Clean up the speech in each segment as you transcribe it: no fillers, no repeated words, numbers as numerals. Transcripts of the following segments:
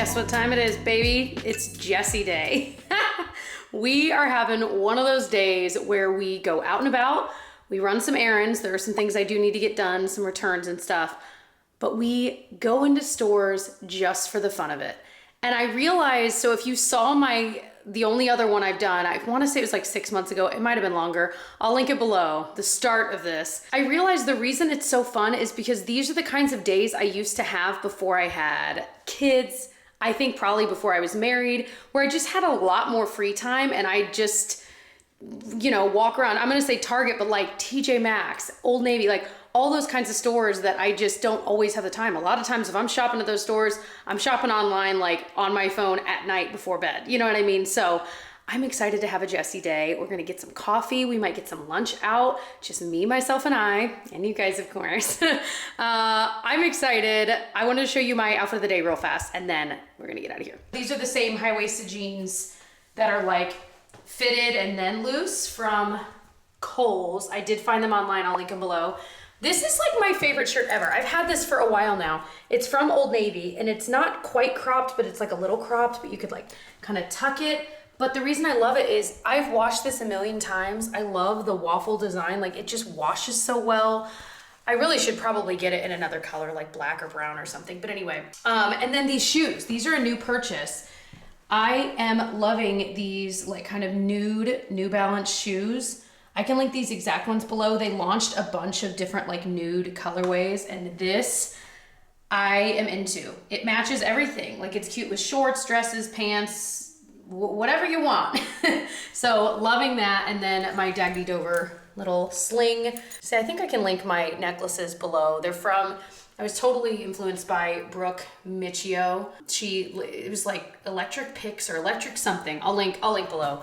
Guess what time it is, baby? It's Jessie Day. We are having one of those days where we go out and about, we run some errands, there are some things I do need to get done, some returns and stuff, but we go into stores just for the fun of it. And I realized, so if you saw the only other one I've done, I want to say it was like 6 months ago, it might have been longer. I'll link it below, the start of this. I realized the reason it's so fun is because these are the kinds of days I used to have before I had kids. I think probably before I was married, where I just had a lot more free time and I just, walk around. I'm gonna say Target, but like TJ Maxx, Old Navy, like all those kinds of stores that I just don't always have the time. A lot of times if I'm shopping at those stores, I'm shopping online, like on my phone at night before bed. You know what I mean? So I'm excited to have a Jessie Day. We're gonna get some coffee. We might get some lunch out. Just me, myself, and I, and you guys, of course. I'm excited. I wanted to show you my outfit of the day real fast, and then we're gonna get out of here. These are the same high-waisted jeans that are like fitted and then loose from Kohls. I did find them online. I'll link them below. This is like my favorite shirt ever. I've had this for a while now. It's from Old Navy, and it's not quite cropped, but it's like a little cropped, but you could like kind of tuck it. But the reason I love it is I've washed this a million times. I love the waffle design. Like it just washes so well. I really should probably get it in another color, like black or brown or something. But anyway, and then these shoes. These are a new purchase. I am loving these like kind of nude New Balance shoes. I can link these exact ones below. They launched a bunch of different like nude colorways, and this I am into. It matches everything. Like it's cute with shorts, dresses, pants, whatever you want. So loving that. And then my Dagny Dover little sling. See, I think I can link my necklaces below. They're from, I was totally influenced by Brooke Michio. It was like electric picks or electric something. I'll link below.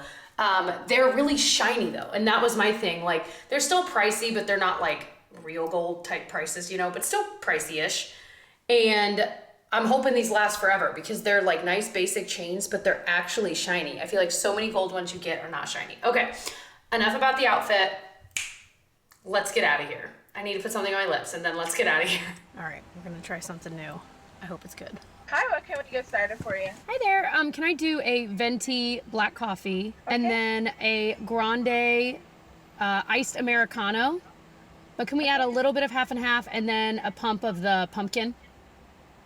They're really shiny though. And that was my thing. Like they're still pricey, but they're not like real gold type prices, but still pricey-ish. And I'm hoping these last forever because they're like nice basic chains, but they're actually shiny. I feel like so many gold ones you get are not shiny. Okay, enough about the outfit. Let's get out of here. I need to put something on my lips and then let's get out of here. All right, we're gonna try something new. I hope it's good. Hi, what can we get started for you? Hi there, can I do a venti black coffee and then a grande iced Americano? But can we add a little bit of half and half and then a pump of the pumpkin?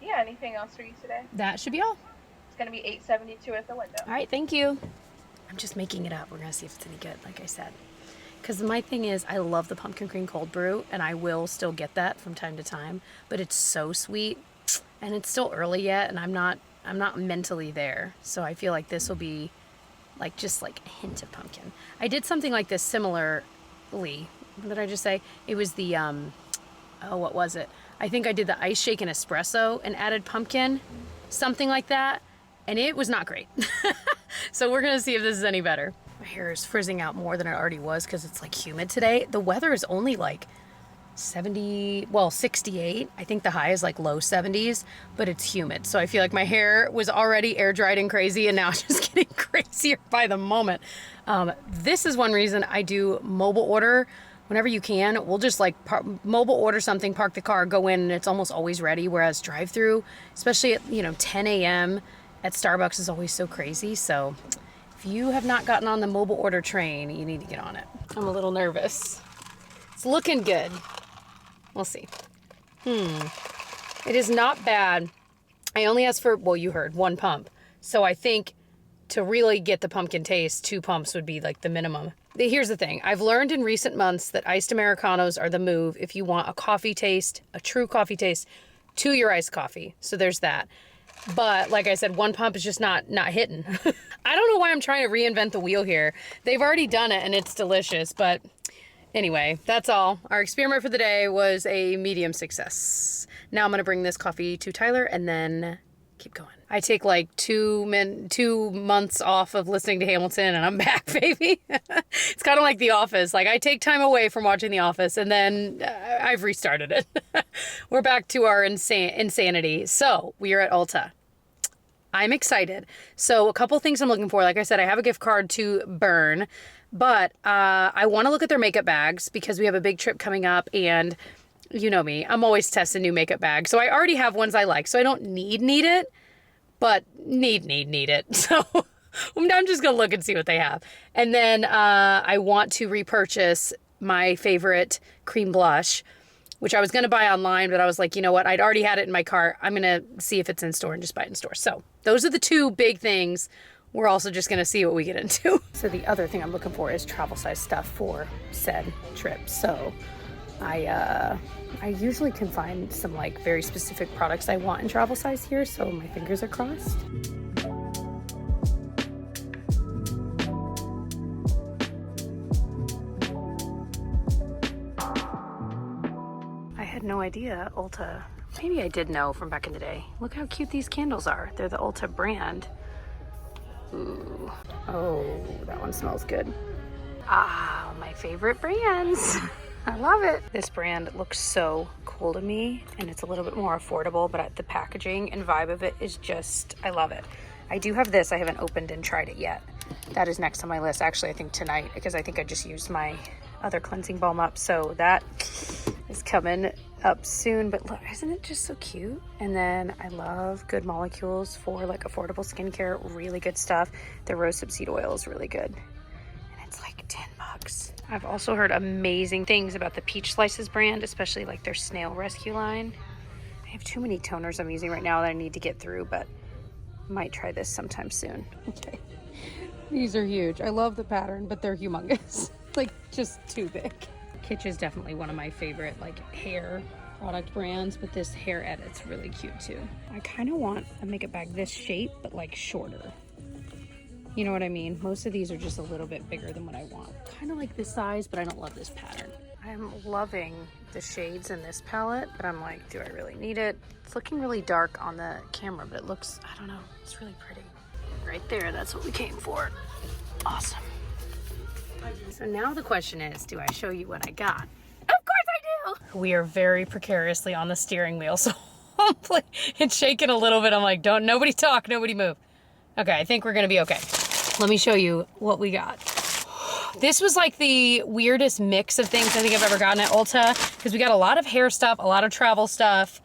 Yeah, anything else for you today? That should be all. It's gonna be $8.72 at the window. All right, thank you. I'm just making it up. We're gonna see if it's any good, like I said. Because my thing is, I love the pumpkin cream cold brew, and I will still get that from time to time, but it's so sweet, and it's still early yet, and I'm not mentally there. So I feel like this will be like just like a hint of pumpkin. I did something like this similarly. What did I just say? It was the what was it? I think I did the ice shake and espresso and added pumpkin, something like that, and it was not great. So we're gonna see if this is any better. My hair is frizzing out more than it already was because it's like humid today. The weather is only like 68. I think the high is like low 70s, but it's humid. So I feel like my hair was already air dried and crazy, and now it's just getting crazier by the moment. This is one reason I do mobile order. Whenever you can, we'll just like mobile order something, park the car, go in, and it's almost always ready. Whereas drive-through, especially at 10 a.m. at Starbucks is always so crazy. So if you have not gotten on the mobile order train, you need to get on it. I'm a little nervous. It's looking good. We'll see. It is not bad. I only asked for, well, you heard, one pump. So I think to really get the pumpkin taste, 2 pumps would be like the minimum. Here's the thing. I've learned in recent months that iced Americanos are the move if you want a coffee taste, a true coffee taste, to your iced coffee. So there's that. But like I said, 1 pump is just not hitting. I don't know why I'm trying to reinvent the wheel here. They've already done it and it's delicious. But anyway, that's all. Our experiment for the day was a medium success. Now I'm going to bring this coffee to Tyler and then keep going. I take like 2 months off of listening to Hamilton and I'm back, baby. It's kind of like The Office. Like I take time away from watching The Office and then I've restarted it. We're back to our insanity. So we are at Ulta. I'm excited. So a couple things I'm looking for. Like I said, I have a gift card to burn, but I want to look at their makeup bags because we have a big trip coming up and you know me, I'm always testing new makeup bags. So I already have ones I like, so I don't need it. but need it. So I'm just gonna look and see what they have. And then I want to repurchase my favorite cream blush, which I was gonna buy online, but I was like, you know what? I'd already had it in my cart. I'm gonna see if it's in store and just buy it in store. So those are the two big things. We're also just gonna see what we get into. So the other thing I'm looking for is travel size stuff for said trip. So I usually can find some like very specific products I want in travel size here. So my fingers are crossed. I had no idea Ulta, maybe I did know from back in the day. Look how cute these candles are. They're the Ulta brand. Ooh. Oh, that one smells good. Ah, my favorite brands. I love it. This brand looks so cool to me, and it's a little bit more affordable, but the packaging and vibe of it is just, I love it. I do have this. I haven't opened and tried it yet. That is next on my list. Actually, I think tonight, because I think I just used my other cleansing balm up. So that is coming up soon, but look, isn't it just so cute? And then I love Good Molecules for like affordable skincare, really good stuff. The rosehip seed oil is really good. And it's like $10. I've also heard amazing things about the Peach Slices brand, especially like their snail rescue line. I have too many toners I'm using right now that I need to get through, but might try this sometime soon. Okay. These are huge. I love the pattern, but they're humongous. Like just too big. Kitsch is definitely one of my favorite like hair product brands, but this hair edit's really cute too. I kind of want a makeup bag this shape, but like shorter. You know what I mean? Most of these are just a little bit bigger than what I want. Kind of like this size, but I don't love this pattern. I'm loving the shades in this palette, but I'm like, do I really need it? It's looking really dark on the camera, but it looks, I don't know, it's really pretty. Right there, that's what we came for. Awesome. So now the question is, do I show you what I got? Of course I do! We are very precariously on the steering wheel, so it's shaking a little bit. I'm like, don't, nobody talk, nobody move. Okay, I think we're gonna be okay. Let me show you what we got. This was like the weirdest mix of things I think I've ever gotten at Ulta, because we got a lot of hair stuff, a lot of travel stuff.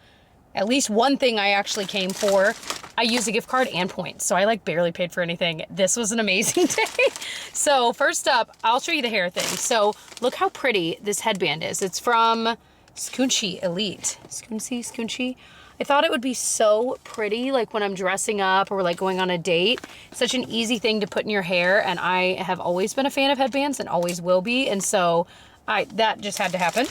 At least one thing I actually came for. I used a gift card and points, so I like barely paid for anything. This was an amazing day. So first up, I'll show you the hair thing. So look how pretty this headband is. It's from Scunci Elite. Scunci. I thought it would be so pretty, like when I'm dressing up or like going on a date. Such an easy thing to put in your hair, and I have always been a fan of headbands and always will be, and so that just had to happen.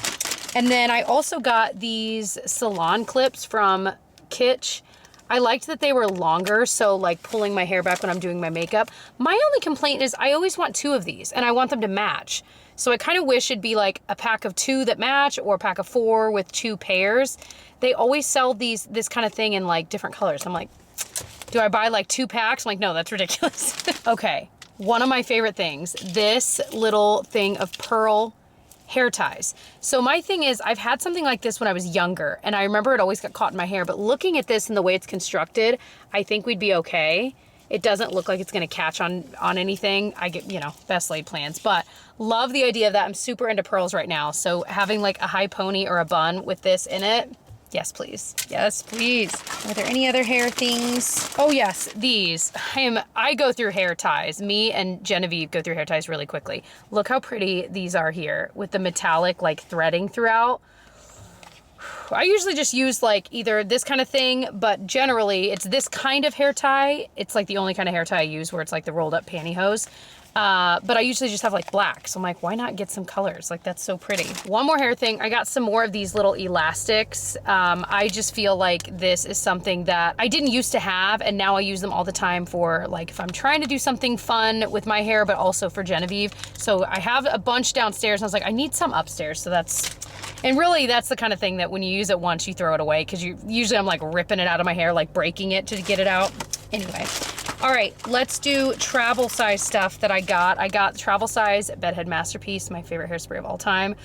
And then I also got these salon clips from Kitsch. I liked that they were longer, so like pulling my hair back when I'm doing my makeup. My only complaint is I always want 2 of these, and I want them to match. So I kind of wish it'd be like a pack of 2 that match, or a pack of 4 with 2 pairs. They always sell this kind of thing in like different colors. I'm like, do I buy like 2 packs? I'm like, no, that's ridiculous. Okay, one of my favorite things, this little thing of pearl hair ties. So my thing is, I've had something like this when I was younger, and I remember it always got caught in my hair, but looking at this and the way it's constructed, I think we'd be okay. It doesn't look like it's gonna catch on anything. I get, you know, best laid plans, but love the idea of that. I'm super into pearls right now. So having like a high pony or a bun with this in it, yes, please. Yes, please. Are there any other hair things? Oh yes, these. I go through hair ties. Me and Genevieve go through hair ties really quickly. Look how pretty these are here with the metallic like threading throughout. I usually just use like either this kind of thing, but generally it's this kind of hair tie. It's like the only kind of hair tie I use where it's like the rolled up pantyhose. But I usually just have like black. So I'm like, why not get some colors? Like that's so pretty. One more hair thing. I got some more of these little elastics. I just feel like this is something that I didn't used to have, and now I use them all the time for like if I'm trying to do something fun with my hair, but also for Genevieve. So I have a bunch downstairs, and I was like, I need some upstairs. So and really that's the kind of thing that when you use it once, you throw it away, because usually I'm like ripping it out of my hair, like breaking it to get it out. Anyway. All right, let's do travel size stuff that I got. I got travel size Bedhead Masterpiece, my favorite hairspray of all time.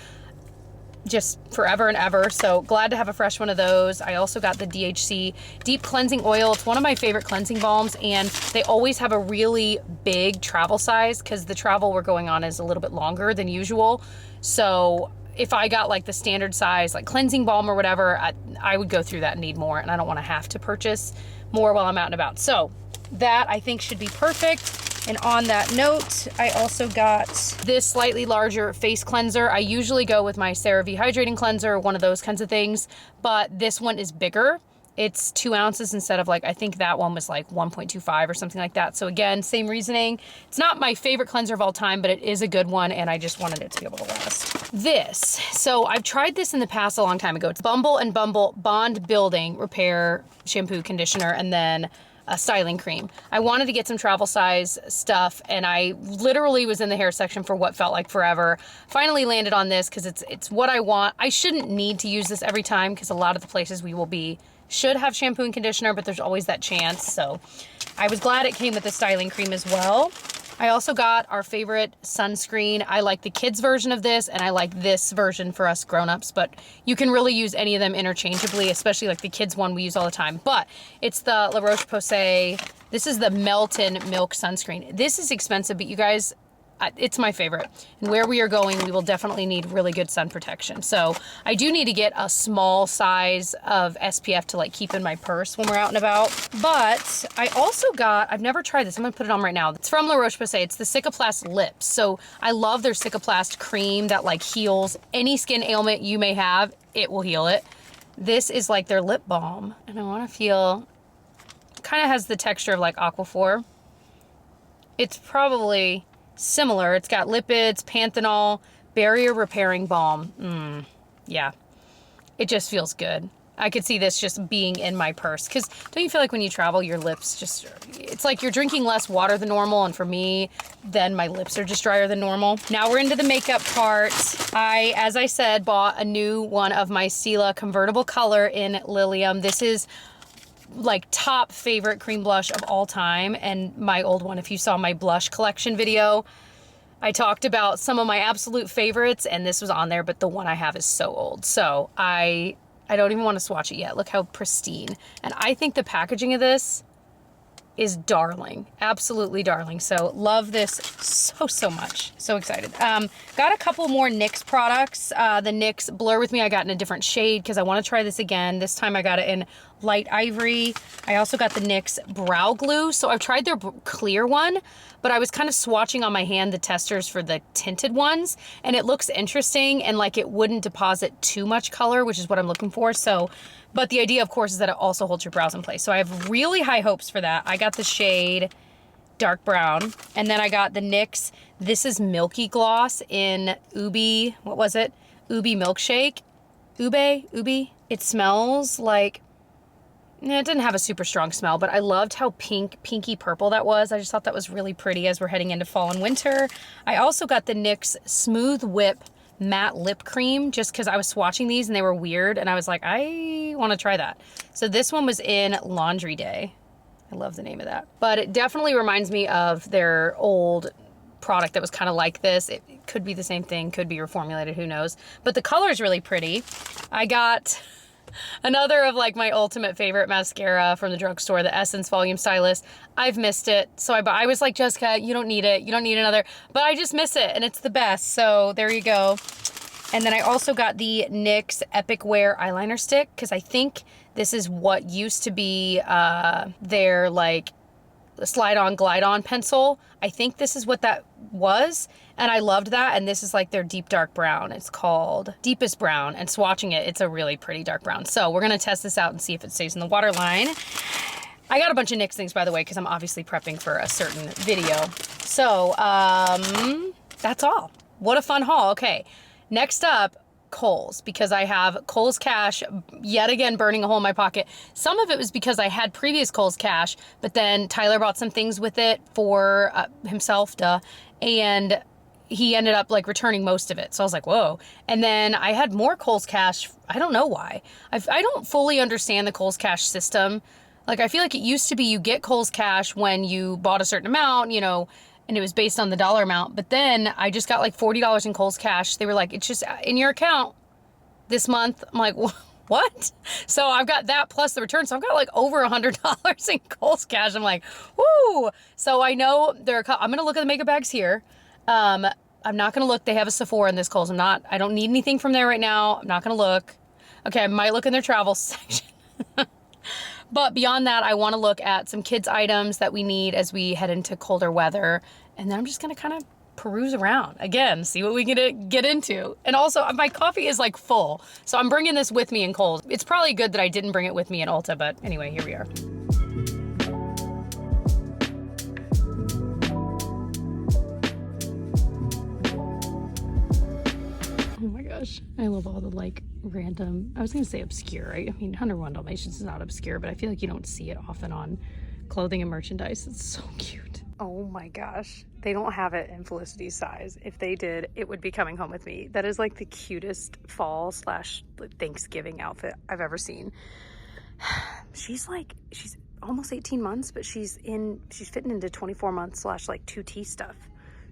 Just forever and ever, so glad to have a fresh one of those. I also got the DHC Deep Cleansing Oil. It's one of my favorite cleansing balms, and they always have a really big travel size because the travel we're going on is a little bit longer than usual. So if I got like the standard size, like cleansing balm or whatever, I would go through that and need more, and I don't want to have to purchase more while I'm out and about. So that I think should be perfect. And on that note, I also got this slightly larger face cleanser. I usually go with my CeraVe hydrating cleanser, one of those kinds of things, but this one is bigger. It's 2 ounces instead of like, I think that one was like 1.25 or something like that. So again, same reasoning. It's not my favorite cleanser of all time, but it is a good one, and I just wanted it to be able to last. This, so I've tried this in the past a long time ago. It's Bumble and Bumble Bond Building Repair Shampoo, Conditioner, and then a styling cream. I wanted to get some travel size stuff, and I literally was in the hair section for what felt like forever. Finally landed on this because it's what I want. I shouldn't need to use this every time because a lot of the places we will be should have shampoo and conditioner, but there's always that chance. So I was glad it came with the styling cream as well. I also got our favorite sunscreen. I like the kids version of this, and I like this version for us grown-ups, but you can really use any of them interchangeably, especially like the kids one we use all the time. But it's the La Roche-Posay. This is the Melton Milk Sunscreen. This is expensive, but you guys, it's my favorite. And where we are going, we will definitely need really good sun protection. So I do need to get a small size of SPF to like keep in my purse when we're out and about. But I also got, I've never tried this. I'm gonna put it on right now. It's from La Roche-Posay. It's the Cicaplast Lips. So I love their Cicaplast cream that like heals any skin ailment you may have. It will heal it. This is like their lip balm. And I wanna feel, kind of has the texture of like Aquaphor. It's probably similar. It's got lipids, panthenol, barrier repairing balm. Yeah, it just feels good. I could see this just being in my purse, because don't you feel like when you travel, your lips just, it's like you're drinking less water than normal, and for me, then my lips are just drier than normal. Now we're into the makeup part. I, as I said, bought a new one of my Stila convertible color in Lilium. This is like top favorite cream blush of all time, and my old one. If you saw my blush collection video, I talked about some of my absolute favorites, and this was on there, but the one I have is so old. So I don't even want to swatch it yet. Look how pristine. And I think the packaging of this is darling, absolutely darling. So love this so much. So excited. Got a couple more NYX products. The NYX Blur With Me I got in a different shade because I want to try this again. This time I got it in light ivory. I also got the NYX Brow Glue. So I've tried their clear one, but I was kind of swatching on my hand the testers for the tinted ones, and it looks interesting, and like it wouldn't deposit too much color, which is what I'm looking for. So, but the idea, of course, is that it also holds your brows in place. So I have really high hopes for that. I got the shade dark brown, and then I got the NYX, this is Milky Gloss in Ubi, what was it? Ubi Milkshake? Ubi? It smells like, it didn't have a super strong smell, but I loved how pinky purple that was. I just thought that was really pretty as we're heading into fall and winter. I also got the NYX Smooth Whip Matte Lip Cream just because I was swatching these and they were weird, and I was like, I want to try that. So this one was in Laundry Day. I love the name of that. But it definitely reminds me of their old product that was kind of like this. It could be the same thing, could be reformulated, who knows. But the color is really pretty. I got another of like my ultimate favorite mascara from the drugstore, the Essence Volume Stylist. I've missed it. So I was like, Jessica, you don't need it. You don't need another, but I just miss it and it's the best. So there you go. And then I also got the NYX Epic Wear eyeliner stick, because I think this is what used to be their like slide on glide on pencil. I think this is what that was, and I loved that. And this is like their deep dark brown. It's called Deepest Brown, and swatching it, it's a really pretty dark brown. So we're gonna test this out and see if it stays in the waterline. I got a bunch of NYX things, by the way, because I'm obviously prepping for a certain video. So that's all. What a fun haul. Okay, next up, Kohls, because I have Kohls cash yet again burning a hole in my pocket. Some of it was because I had previous Kohls cash, but then Tyler bought some things with it for himself, and he ended up like returning most of it. So I was like, whoa. And then I had more Kohls cash. I don't know why. I don't fully understand the Kohls cash system. Like, I feel like it used to be you get Kohls cash when you bought a certain amount, you know, and it was based on the dollar amount. But then I just got like $40 in Kohls cash. They were like, it's just in your account this month. I'm like, what? So I've got that plus the return. So I've got like over $100 in Kohls cash. I'm like, woo. So I know I'm going to look at the makeup bags here. I'm not going to look. They have a Sephora in this Kohls. I don't need anything from there right now. I'm not going to look. Okay, I might look in their travel section. But beyond that, I want to look at some kids items that we need as we head into colder weather. And then I'm just going to kind of peruse around again, see what we can get into. And also my coffee is like full. So I'm bringing this with me in Kohls. It's probably good that I didn't bring it with me in Ulta, but anyway, here we are. Oh my gosh, I love all the like random, I was gonna say obscure. I mean, 101 Dalmatians is not obscure, but I feel like you don't see it often on clothing and merchandise. It's so cute. Oh my gosh, they don't have it in Felicity's size. If they did, it would be coming home with me. That is like the cutest fall / Thanksgiving outfit I've ever seen. She's almost 18 months, but she's fitting into 24 months / 2T stuff.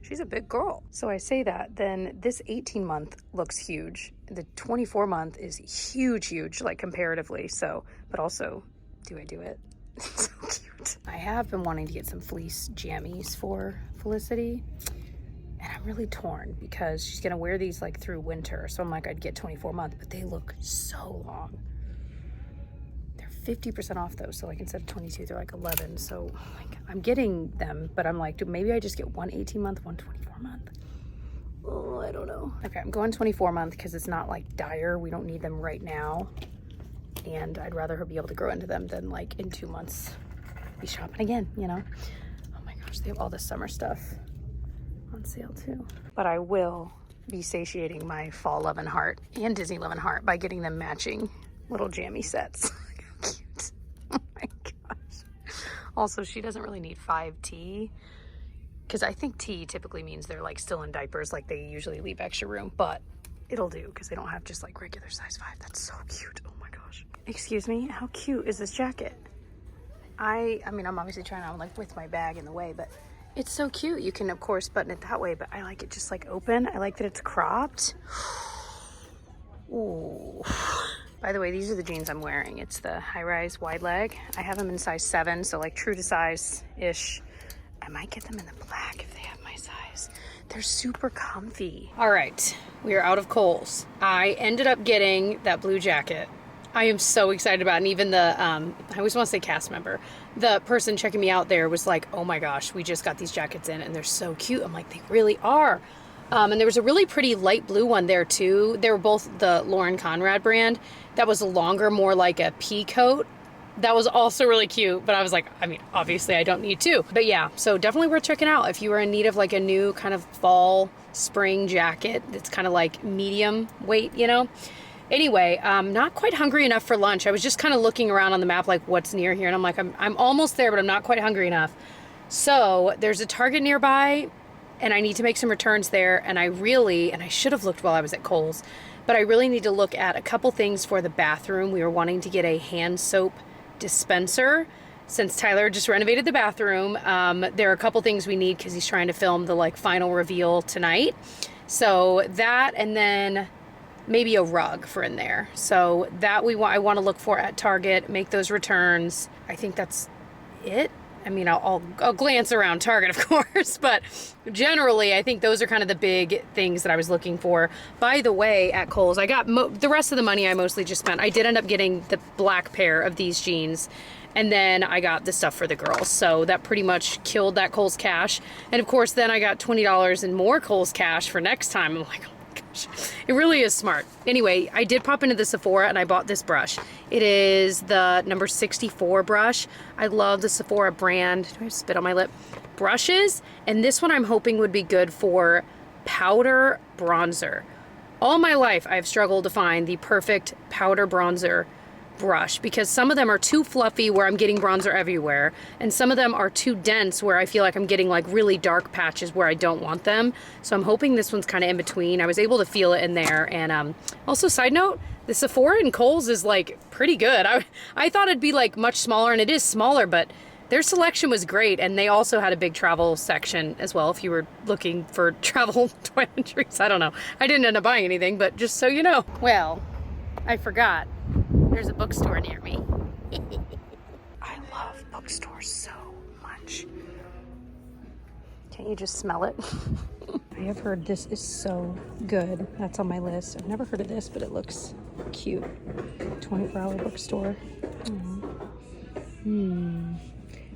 She's a big girl. So I say that, then this 18 month looks huge. The 24 month is huge, like comparatively. So, but also, do I do it? It's so cute. I have been wanting to get some fleece jammies for Felicity. And I'm really torn because she's gonna wear these like through winter. So I'm like, I'd get 24 month, but they look so long. They're 50% off though. So like instead of 22, they're like 11. So like, I'm getting them, but I'm like, maybe I just get one 18 month, one 24 month. Oh, I don't know. Okay, I'm going 24 month because it's not like dire. We don't need them right now. And I'd rather her be able to grow into them than like in 2 months be shopping again, you know? Oh my gosh, they have all this summer stuff on sale too. But I will be satiating my fall love and heart and Disney love and heart by getting them matching little jammy sets. How cute. Oh my gosh. Also, she doesn't really need 5T because I think T typically means they're like still in diapers, like they usually leave extra room, but it'll do because they don't have just like regular size 5. That's so cute. Oh my gosh. Excuse me, how cute is this jacket? I mean, I'm obviously trying to like with my bag in the way, but it's so cute. You can of course button it that way, but I like it just like open. I like that it's cropped. Ooh. By the way, these are the jeans I'm wearing. It's the high-rise wide leg. I have them in size 7, so like true to size-ish. I might get them in the black if they have my size. They're super comfy. All right, we are out of Kohls. I ended up getting that blue jacket. I am so excited about it. And even the, I always want to say cast member, the person checking me out there was like, oh my gosh, we just got these jackets in and they're so cute. I'm like, they really are. And there was a really pretty light blue one there too. They were both the Lauren Conrad brand. That was longer, more like a pea coat. That was also really cute, but I was like, I mean, obviously I don't need two. But yeah, so definitely worth checking out if you are in need of like a new kind of fall, spring jacket that's kind of like medium weight, you know? Anyway, not quite hungry enough for lunch. I was just kind of looking around on the map like what's near here, and I'm like, I'm almost there, but I'm not quite hungry enough. So there's a Target nearby, and I need to make some returns there, and I should have looked while I was at Kohls, but I really need to look at a couple things for the bathroom. We were wanting to get a hand soap dispenser since Tyler just renovated the bathroom. There are a couple things we need because he's trying to film the like final reveal tonight. So that, and then maybe a rug for in there. So that I want to look for at Target, make those returns. I think that's it. I mean, I'll glance around Target, of course, but generally, I think those are kind of the big things that I was looking for. By the way, at Kohls, I got the rest of the money I mostly just spent. I did end up getting the black pair of these jeans, and then I got the stuff for the girls. So that pretty much killed that Kohls cash. And of course, then I got $20 in more Kohls cash for next time. I'm like, it really is smart. Anyway, I did pop into the Sephora and I bought this brush. It is the number 64 brush. I love the Sephora brand. Do I have spit on my lip? Brushes. And this one I'm hoping would be good for powder bronzer. All my life I've struggled to find the perfect powder bronzer brush because some of them are too fluffy where I'm getting bronzer everywhere, and some of them are too dense where I feel like I'm getting like really dark patches where I don't want them. So I'm hoping this one's kind of in between. I was able to feel it in there. And also, side note, the Sephora in Kohls is like pretty good. I thought it'd be like much smaller, and it is smaller, but their selection was great. And they also had a big travel section as well if you were looking for travel toiletries. I don't know. I didn't end up buying anything, but just so you know. Well, I forgot. There's a bookstore near me. I love bookstores so much. Can't you just smell it? I have heard this is so good. That's on my list. I've never heard of this, but it looks cute. 24-hour bookstore.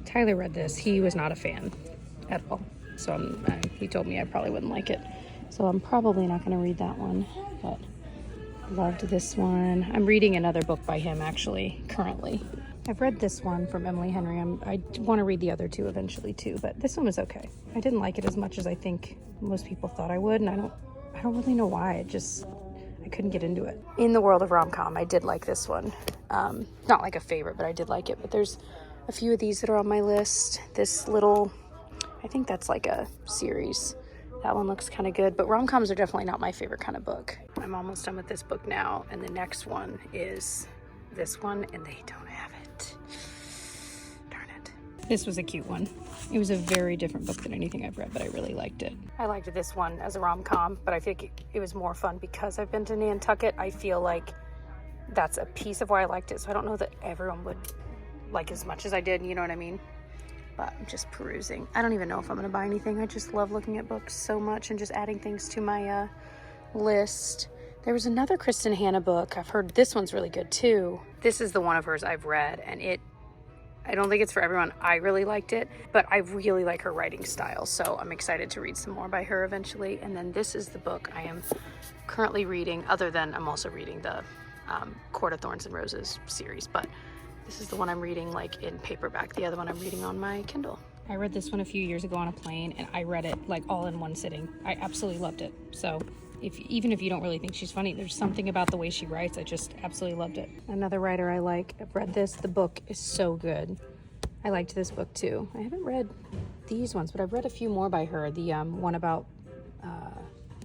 Tyler read this. He was not a fan at all. So he told me I probably wouldn't like it. So I'm probably not going to read that one. But loved this one. I'm reading another book by him actually currently. I've read this one from Emily Henry. I want to read the other two eventually too, but this one was okay. I didn't like it as much as I think most people thought I would, and I don't really know why. I couldn't get into it. In the world of rom-com, I did like this one. Not like a favorite, but I did like it. But there's a few of these that are on my list. This little, I think that's like a series. That one looks kind of good, but rom-coms are definitely not my favorite kind of book. I'm almost done with this book now, and the next one is this one, and they don't have it. Darn it. This was a cute one. It was a very different book than anything I've read, but I really liked it. I liked this one as a rom-com, but I think it was more fun because I've been to Nantucket. I feel like that's a piece of why I liked it, so I don't know that everyone would like as much as I did, you know what I mean? But I'm just perusing. I don't even know if I'm gonna buy anything. I just love looking at books so much and just adding things to my list. There was another Kristen Hanna book. I've heard this one's really good too. This is the one of hers I've read, and I don't think it's for everyone. I really liked it, but I really like her writing style, so I'm excited to read some more by her eventually. And then this is the book I am currently reading, other than I'm also reading the Court of Thorns and Roses series, but this is the one I'm reading like in paperback. The other one I'm reading on my Kindle. I read this one a few years ago on a plane, and I read it like all in one sitting. I absolutely loved it. So even if you don't really think she's funny, there's something about the way she writes. I just absolutely loved it. Another writer I like. I've read this. The book is so good. I liked this book too. I haven't read these ones, but I've read a few more by her. The one about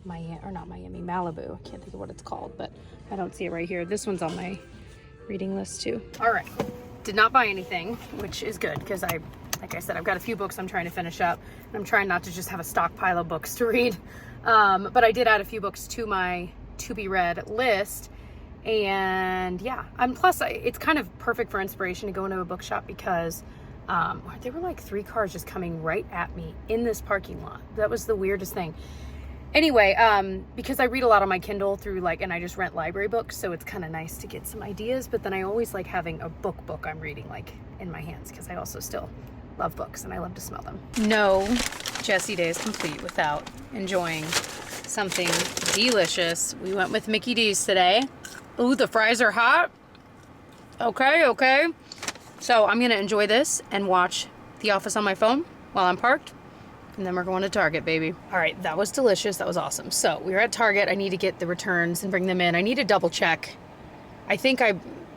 Malibu. I can't think of what it's called, but I don't see it right here. This one's on my reading list too. All right. Did not buy anything, which is good because like I said, I've got a few books I'm trying to finish up, and I'm trying not to just have a stockpile of books to read. But I did add a few books to my to-be-read list, and yeah. Plus, it's kind of perfect for inspiration to go into a bookshop because there were like 3 cars just coming right at me in this parking lot. That was the weirdest thing. Anyway, because I read a lot on my Kindle through and I just rent library books, so it's kind of nice to get some ideas, but then I always like having a book I'm reading in my hands because I also still love books and I love to smell them. No Jessie Day is complete without enjoying something delicious. We went with Mickey D's today. Ooh, the fries are hot. Okay. So I'm gonna enjoy this and watch The Office on my phone while I'm parked. And then we're going to Target, baby. All right, that was delicious. That was awesome. So we were at Target. I need to get the returns and bring them in. I need to double check.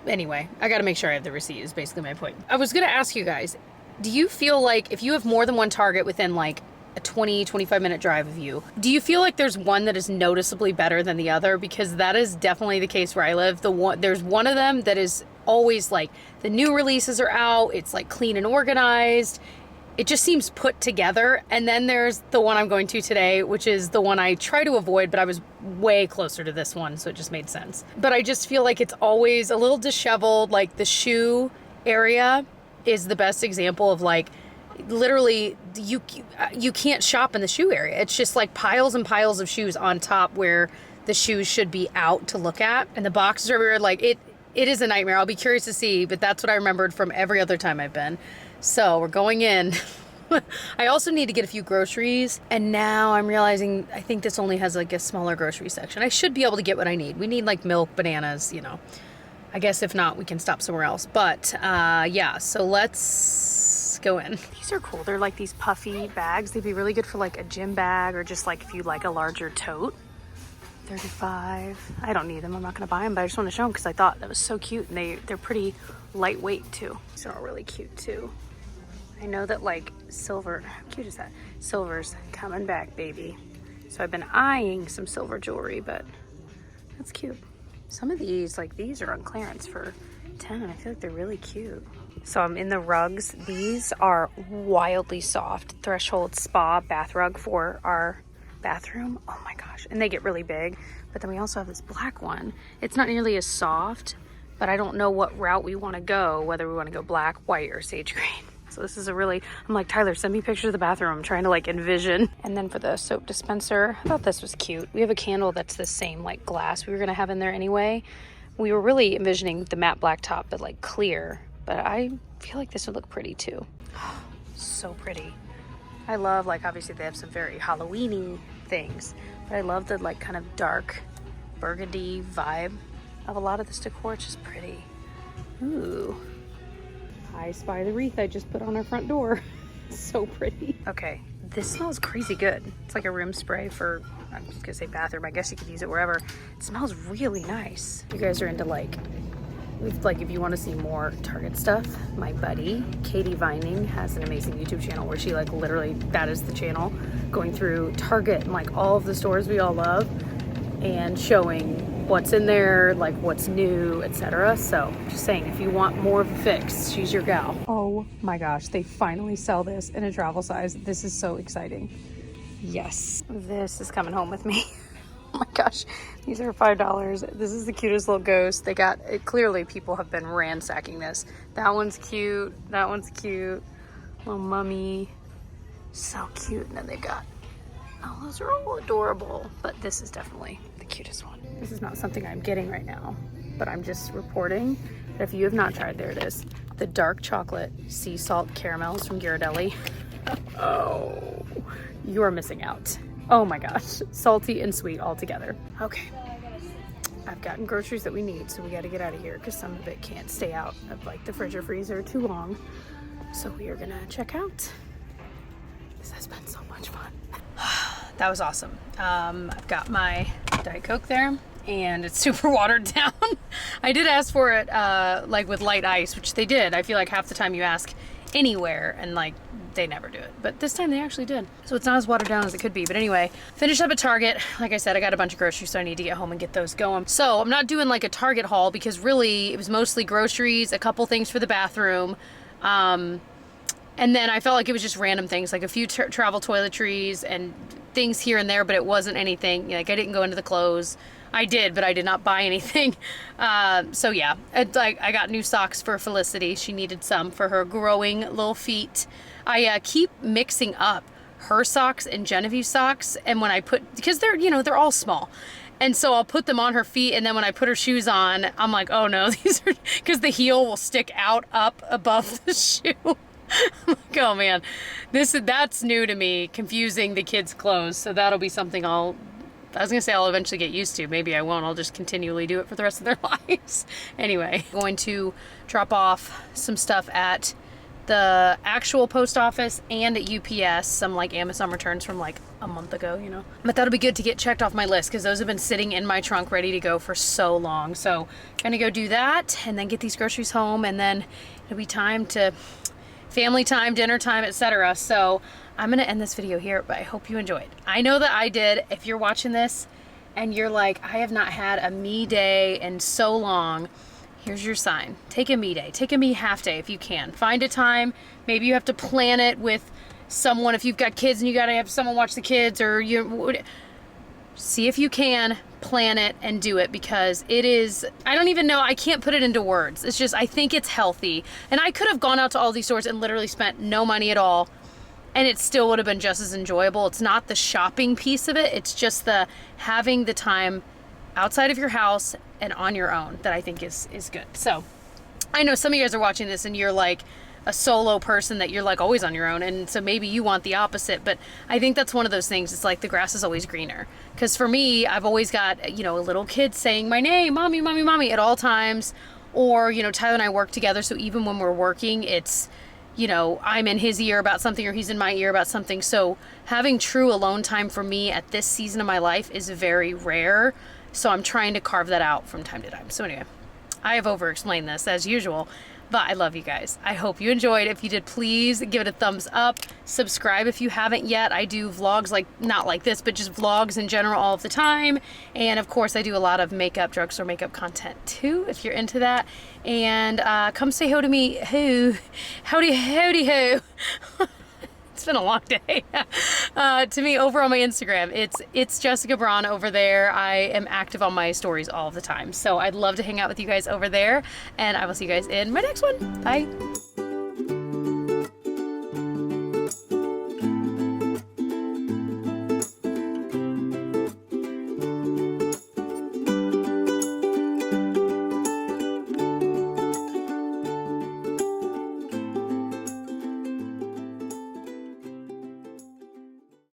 Anyway, I got to make sure I have the receipt is basically my point. I was going to ask you guys, do you feel like if you have more than one Target within a 20, 25 minute drive of you, do you feel like there's one that is noticeably better than the other? Because that is definitely the case where I live. There's one of them that is always the new releases are out. It's clean and organized. It just seems put together. And then there's the one I'm going to today, which is the one I try to avoid, but I was way closer to this one, so it just made sense. But I just feel like it's always a little disheveled. The shoe area is the best example of literally you can't shop in the shoe area. It's just piles and piles of shoes on top where the shoes should be out to look at, and the boxes are everywhere. It is a nightmare. I'll be curious to see, but that's what I remembered from every other time I've been. So we're going in. I also need to get a few groceries, and now I'm realizing I think this only has a smaller grocery section. I should be able to get what I need. We need milk, bananas, I guess if not, we can stop somewhere else. But yeah, so let's go in. These are cool. They're these puffy bags. They'd be really good for a gym bag, or just if you like a larger tote. $35. I don't need them. I'm not gonna buy them, but I just want to show them because I thought that was so cute, and they're pretty lightweight too. These are all really cute too. I know that silver, how cute is that? Silver's coming back, baby. So I've been eyeing some silver jewelry, but that's cute. Some of these, these are on clearance for $10. I feel like they're really cute. So I'm in the rugs. These are wildly soft. Threshold Spa bath rug for our bathroom. Oh my gosh. And they get really big. But then we also have this black one. It's not nearly as soft, but I don't know what route we want to go, whether we want to go black, white, or sage green. So this is I'm Tyler, send me pictures of the bathroom. I'm trying to envision. And then for the soap dispenser, I thought this was cute. We have a candle that's the same glass we were going to have in there anyway. We were really envisioning the matte black top, but clear. but I feel like this would look pretty too. So pretty. I love, like, obviously they have some very Halloween-y things, but I love the like kind of dark burgundy vibe of a lot of this decor. It's just pretty. Ooh. I spy the wreath I just put on our front door. So pretty. Okay, this smells crazy good. It's like a room spray for, I'm just gonna say bathroom. I guess you could use it wherever. It smells really nice. You guys are into like if you want to see more Target stuff, my buddy Katie Vining has an amazing YouTube channel where she like literally, that is the channel, going through Target and like all of the stores we all love and showing what's in there, like what's new, etc. So just saying, if you want more of a fix, she's your gal. Oh my gosh, they finally sell this in a travel size. This is so exciting. Yes, this is coming home with me. Oh my gosh, these are $5. This is the cutest little ghost. They got it. Clearly people have been ransacking this. That one's cute, that one's cute. Little mummy, so cute. And then they got, oh, those are all adorable, but this is definitely the cutest one. This is not something I'm getting right now, but I'm just reporting that if you have not tried, there it is, the dark chocolate sea salt caramels from Ghirardelli. Oh, you are missing out. Oh my gosh, salty and sweet all together. Okay, I've gotten groceries that we need, so we got to get out of here because some of it can't stay out of like the fridge or freezer too long. So we are gonna check out. This has been so much fun. That was awesome. I've got my Diet Coke there and it's super watered down. I did ask for it like with light ice, which they did. I feel like half the time you ask anywhere and like they never do it, but this time they actually did. So it's not as watered down as it could be. But anyway, finished up at Target. Like I said, I got a bunch of groceries, so I need to get home and get those going. So I'm not doing like a Target haul because really it was mostly groceries, a couple things for the bathroom. And then I felt like it was just random things, like a few travel toiletries and things here and there, but it wasn't anything, like I didn't go into the clothes. I did, but I did not buy anything. So yeah, I got new socks for Felicity. She needed some for her growing little feet. I keep mixing up her socks and Genevieve's socks, and when I put, because they're, you know, they're all small. And so I'll put them on her feet, and then when I put her shoes on, I'm like, oh no, these are, because the heel will stick out up above the shoe. I'm like, oh man, that's new to me, confusing the kids' clothes. So that'll be something I was gonna say I'll eventually get used to. Maybe I won't. I'll just continually do it for the rest of their lives. Anyway, going to drop off some stuff at the actual post office and at UPS, some like Amazon returns from like a month ago, you know. But that'll be good to get checked off my list because those have been sitting in my trunk ready to go for so long. So gonna go do that and then get these groceries home, and then it'll be time to family time, dinner time, etc. So I'm gonna end this video here, but I hope you enjoyed. I know that I did. If you're watching this and you're like, I have not had a me day in so long, here's your sign. Take a me day, take a me half day if you can. Find a time. Maybe you have to plan it with someone. If you've got kids and you gotta have someone watch the kids, or you see if you can plan it and do it, because it is, I don't even know, I can't put it into words. It's just, I think it's healthy. And I could have gone out to all these stores and literally spent no money at all, and it still would have been just as enjoyable. It's not the shopping piece of it. It's just the having the time outside of your house and on your own that I think is good. So I know some of you guys are watching this and you're like a solo person, that you're like always on your own, and so maybe you want the opposite. But I think that's one of those things. It's like the grass is always greener, because for me, I've always got, you know, a little kid saying my name, mommy, mommy, mommy, at all times. Or, you know, Tyler and I work together, so even when we're working, it's, you know, I'm in his ear about something or he's in my ear about something. So having true alone time for me at this season of my life is very rare. So I'm trying to carve that out from time to time. So anyway, I have over-explained this as usual, but I love you guys. I hope you enjoyed. If you did, please give it a thumbs up. Subscribe if you haven't yet. I do vlogs, like, not like this, but just vlogs in general all of the time. And of course, I do a lot of makeup, drugstore makeup content too, if you're into that. And come say ho to me. Ho. Howdy, howdy, ho. It's been a long day. To me, over on my Instagram, it's Jessica Braun over there. I am active on my stories all the time. So I'd love to hang out with you guys over there, and I will see you guys in my next one. Bye.